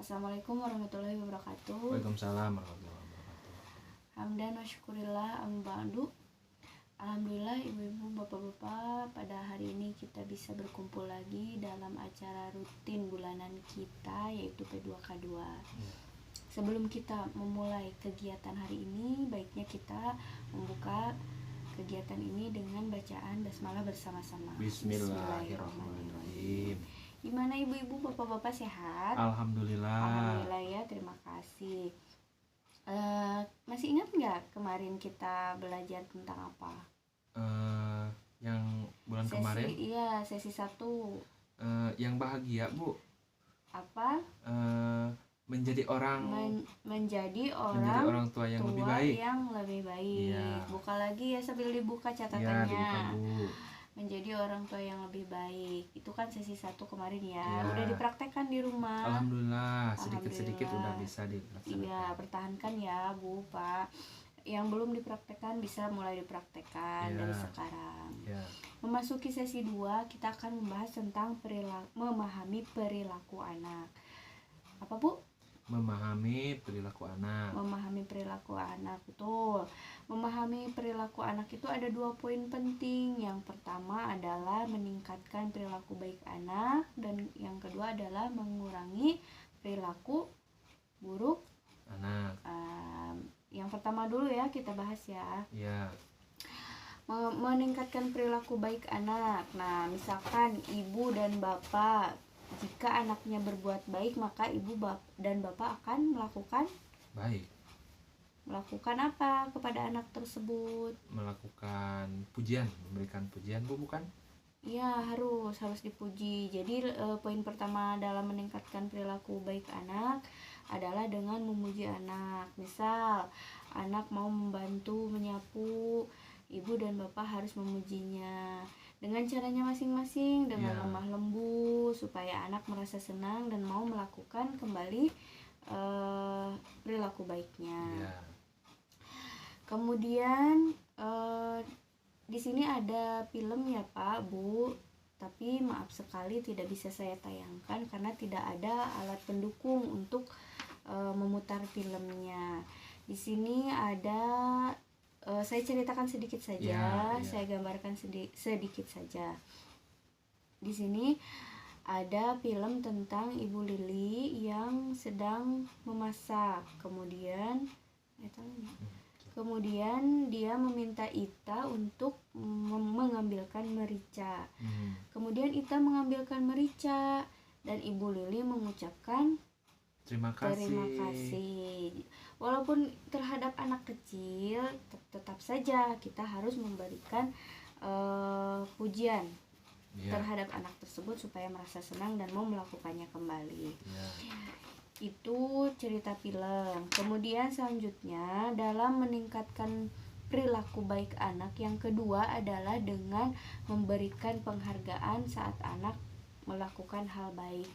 Assalamualaikum warahmatullahi wabarakatuh. Waalaikumsalam warahmatullahi wabarakatuh. Hamdan wa syukurillah amma ba'du. Alhamdulillah ibu-ibu, bapak-bapak, pada hari ini kita bisa berkumpul lagi dalam acara rutin bulanan kita yaitu P2K2. Sebelum kita memulai kegiatan hari ini, baiknya kita membuka kegiatan ini dengan bacaan basmalah bersama-sama. Bismillahirrahmanirrahim. Gimana ibu-ibu, bapak-bapak sehat? Alhamdulillah. Alhamdulillah ya, terima kasih. Masih ingat nggak kemarin kita belajar tentang apa? Yang bulan kemarin? Iya, sesi 1. Yang bahagia, Bu. Apa? Menjadi orang menjadi orang tua yang lebih baik. Iya. Buka lagi ya sambil dibuka Iya, catatannya. dibuka, Bu. Menjadi orang tua yang lebih baik. Itu kan sesi 1 kemarin ya. Iya. Udah dipraktekkan di rumah. Alhamdulillah, sedikit-sedikit udah bisa dilaksanakan. Iya, pertahankan ya, Bu, Pak. Yang belum dipraktekkan bisa mulai dipraktekkan dari sekarang. Iya. Memasuki sesi 2, kita akan membahas tentang memahami perilaku anak. Apa, Bu? Memahami perilaku anak. Memahami perilaku anak, betul. Memahami perilaku anak itu ada 2 poin penting. Yang pertama adalah meningkatkan perilaku baik anak, dan yang kedua adalah mengurangi perilaku buruk Anak. Yang pertama dulu ya kita bahas ya. Iya. Meningkatkan perilaku baik anak. Nah, misalkan ibu dan bapak, jika anaknya berbuat baik, maka ibu dan bapak akan melakukan Baik. Melakukan apa kepada anak tersebut? Melakukan pujian, memberikan pujian, Bu, bukan? Iya, harus dipuji. Jadi poin pertama dalam meningkatkan perilaku baik anak adalah dengan memuji anak. Misal, anak mau membantu menyapu, ibu dan bapak harus memujinya dengan caranya masing-masing, dengan lemah lembut, supaya anak merasa senang dan mau melakukan kembali perilaku baiknya. Kemudian di sini ada film ya Pak, Bu, tapi maaf sekali tidak bisa saya tayangkan karena tidak ada alat pendukung untuk memutar filmnya. Di sini ada saya ceritakan sedikit saja, saya gambarkan sedikit saja. Di sini ada film tentang Ibu Lili yang sedang memasak. Kemudian dia meminta Ita untuk mengambilkan merica. Kemudian Ita mengambilkan merica dan Ibu Lili mengucapkan terima kasih. Walaupun terhadap anak kecil, tetap saja kita harus memberikan pujian terhadap anak tersebut supaya merasa senang dan mau melakukannya kembali. Itu cerita film. Kemudian selanjutnya dalam meningkatkan perilaku baik anak, yang kedua adalah dengan memberikan penghargaan saat anak melakukan hal baik.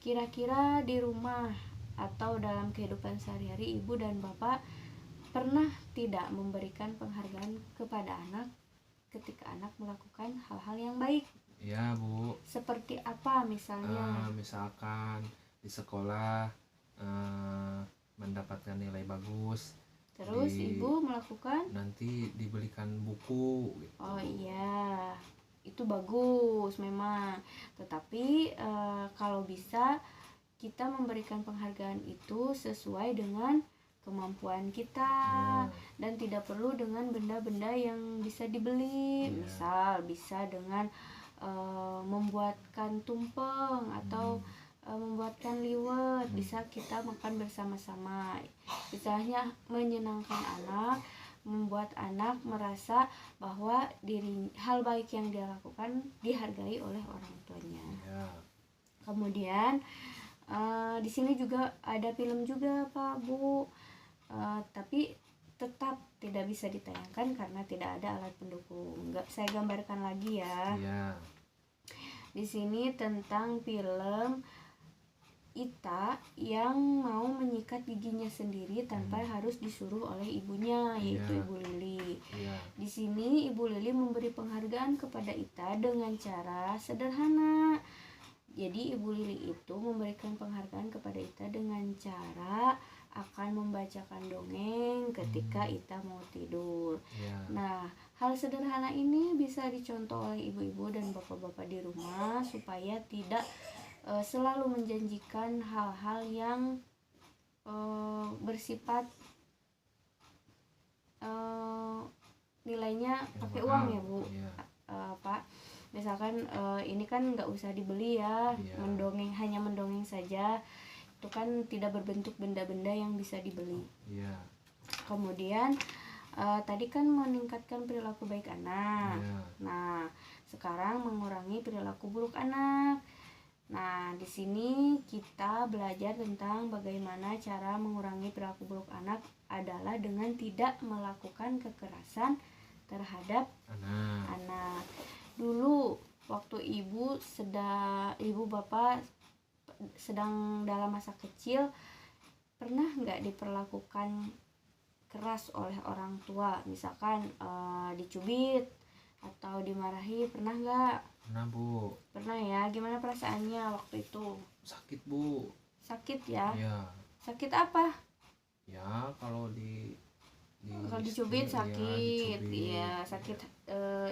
Kira-kira di rumah atau dalam kehidupan sehari-hari, ibu dan bapak pernah tidak memberikan penghargaan kepada anak ketika anak melakukan hal-hal yang baik? Iya, Bu. Seperti apa misalnya? Misalkan di sekolah mendapatkan nilai bagus, terus ibu melakukan nanti dibelikan buku gitu. Oh iya, itu bagus memang. Tetapi kalau bisa kita memberikan penghargaan itu sesuai dengan kemampuan kita dan tidak perlu dengan benda-benda yang bisa dibeli. Misal bisa dengan membuatkan tumpeng atau membuatkan liwet, bisa kita makan bersama-sama. Misalnya menyenangkan anak, membuat anak merasa bahwa hal baik yang dia lakukan dihargai oleh orang tuanya. Kemudian di sini juga ada film juga Pak, Bu, tapi tetap tidak bisa ditayangkan karena tidak ada alat pendukung. Saya gambarkan lagi ya. Di sini tentang film Ita yang mau menyikat giginya sendiri tanpa harus disuruh oleh ibunya, yaitu Ibu Lili. Di sini Ibu Lili memberi penghargaan kepada Ita dengan cara sederhana. Jadi Ibu Lili itu memberikan penghargaan kepada Ita dengan cara akan membacakan dongeng ketika Ita mau tidur. Nah, hal sederhana ini bisa dicontoh oleh ibu-ibu dan bapak-bapak di rumah supaya tidak selalu menjanjikan hal-hal yang bersifat nilainya pakai uang ya Bu. Pak, misalkan ini kan nggak usah dibeli ya, mendongeng, hanya mendongeng saja, itu kan tidak berbentuk benda-benda yang bisa dibeli. Kemudian tadi kan meningkatkan perilaku baik anak. Nah, sekarang mengurangi perilaku buruk anak. Nah, di sini kita belajar tentang bagaimana cara mengurangi perilaku buruk anak adalah dengan tidak melakukan kekerasan terhadap anak. Dulu waktu ibu bapak sedang dalam masa kecil, pernah nggak diperlakukan keras oleh orang tua, misalkan dicubit atau dimarahi, pernah nggak? Pernah Bu. Pernah ya. Gimana perasaannya waktu itu? Sakit Bu. Sakit ya? Iya. Sakit apa? Ya kalau kalau dicubit sakit, iya sakit.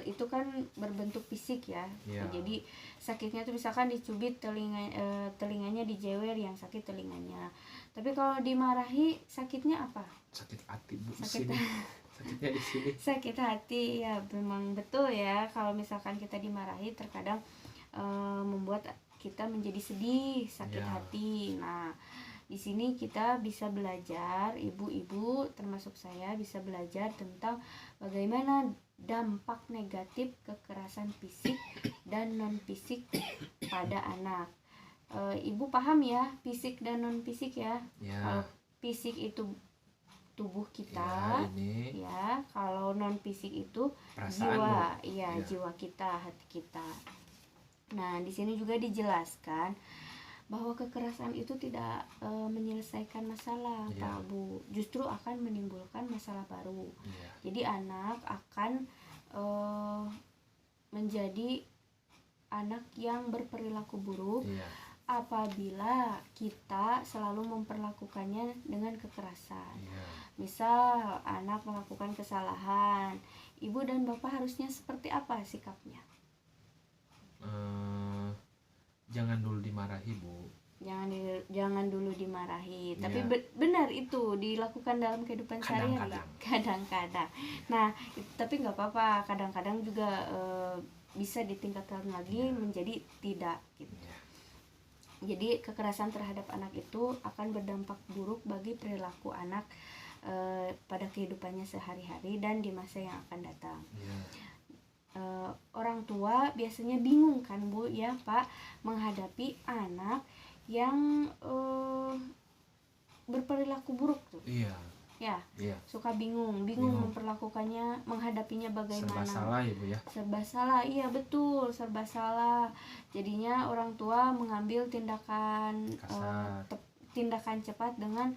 Itu kan berbentuk fisik ya. Jadi sakitnya tuh misalkan dicubit telinganya dijewer, yang sakit telinganya. Tapi kalau dimarahi sakitnya apa? Sakit hati Bu. Sakitnya di sini. Sakit hati ya, memang betul ya. Kalau misalkan kita dimarahi terkadang membuat kita menjadi sedih, sakit hati. Nah, di sini kita bisa belajar, ibu-ibu termasuk saya bisa belajar tentang bagaimana dampak negatif kekerasan fisik dan non fisik pada anak. Ibu paham ya, fisik dan non fisik ya. Kalau fisik itu tubuh kita, ya. Kalau non fisik itu perasaan jiwa, jiwa kita, hati kita. Nah, di sini juga dijelaskan bahwa kekerasan itu tidak menyelesaikan masalah, Pak Bu, justru akan menimbulkan masalah baru. Jadi anak akan menjadi anak yang berperilaku buruk apabila kita selalu memperlakukannya dengan kekerasan. Misal anak melakukan kesalahan, ibu dan bapak harusnya seperti apa sikapnya? Jangan dulu dimarahi Bu. Jangan dulu dimarahi. Tapi benar itu dilakukan dalam kehidupan sehari-hari. Kadang-kadang. Nah, tapi nggak apa-apa. Kadang-kadang juga bisa ditingkatkan lagi menjadi tidak. Gitu. Jadi kekerasan terhadap anak itu akan berdampak buruk bagi perilaku anak pada kehidupannya sehari-hari dan di masa yang akan datang. Orang tua biasanya bingung kan Bu ya Pak, menghadapi anak yang berperilaku buruk tuh. Suka bingung memperlakukannya, menghadapinya bagaimana. Serba salah ya Bu ya. Serba salah, iya betul, serba salah. Jadinya orang tua mengambil tindakan cepat dengan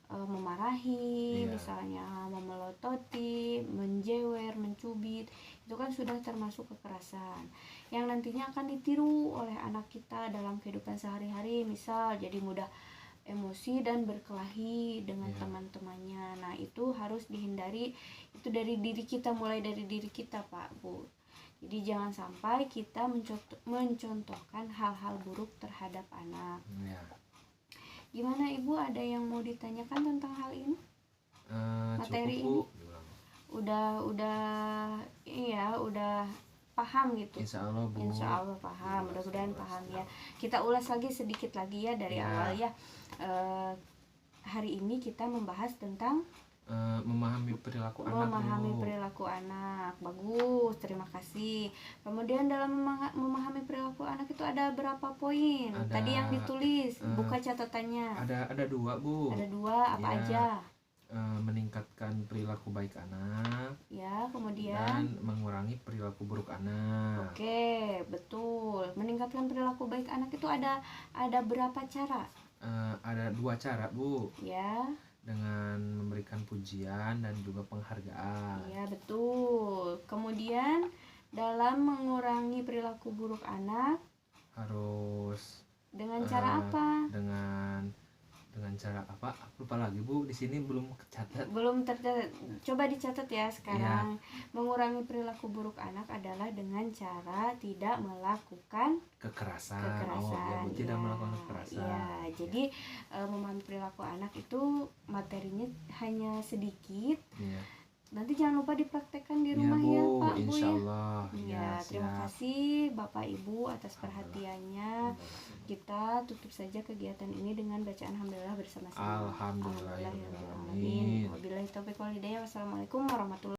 memarahi, misalnya memelototi, menjewer, mencubit. Itu kan sudah termasuk kekerasan yang nantinya akan ditiru oleh anak kita dalam kehidupan sehari-hari. Misal jadi mudah emosi dan berkelahi dengan teman-temannya. Nah, itu harus dihindari. Itu dari diri kita, mulai dari diri kita Pak Bu. Jadi jangan sampai kita mencontohkan hal-hal buruk terhadap anak. Gimana Ibu, ada yang mau ditanyakan tentang hal ini? Materi ini? Udah paham gitu. Insya Allah Bu. Insya Allah paham, mudah-mudahan paham ya. Kita ulas lagi sedikit lagi ya dari awal ya. Hari ini kita membahas tentang memahami perilaku anak. Memahami perilaku anak, bagus, terima kasih. Kemudian dalam memahami perilaku anak itu ada berapa poin? Tadi yang ditulis, buka catatannya. Ada 2 Bu. Ada 2, apa aja? Meningkatkan perilaku baik anak. Ya, kemudian. Dan mengurangi perilaku buruk anak. Oke, betul. Meningkatkan perilaku baik anak itu ada berapa cara? Ada 2 cara Bu. Ya. Dengan memberikan pujian dan juga penghargaan. Iya betul. Kemudian dalam mengurangi perilaku buruk anak harus dengan cara apa? Dengan cara apa? Aku lupa lagi Bu, di sini belum tercatat. Belum tercatat. Coba dicatat ya sekarang. Mengurangi perilaku buruk anak adalah dengan cara tidak melakukan kekerasan. Oh, ya, Bu, tidak melakukan kekerasan. Iya, jadi memahami perilaku anak itu materinya hanya sedikit. Iya. Nanti jangan lupa dipraktekkan di rumah ya, Bu, Pak, Bu ya. Ya, terima kasih Bapak Ibu atas perhatiannya. Kita tutup saja kegiatan ini dengan bacaan alhamdulillah bersama-sama. Alhamdulillahirabbil alamin. Wabillahi taufiq wal hidayah. Wassalamualaikum warahmatullahi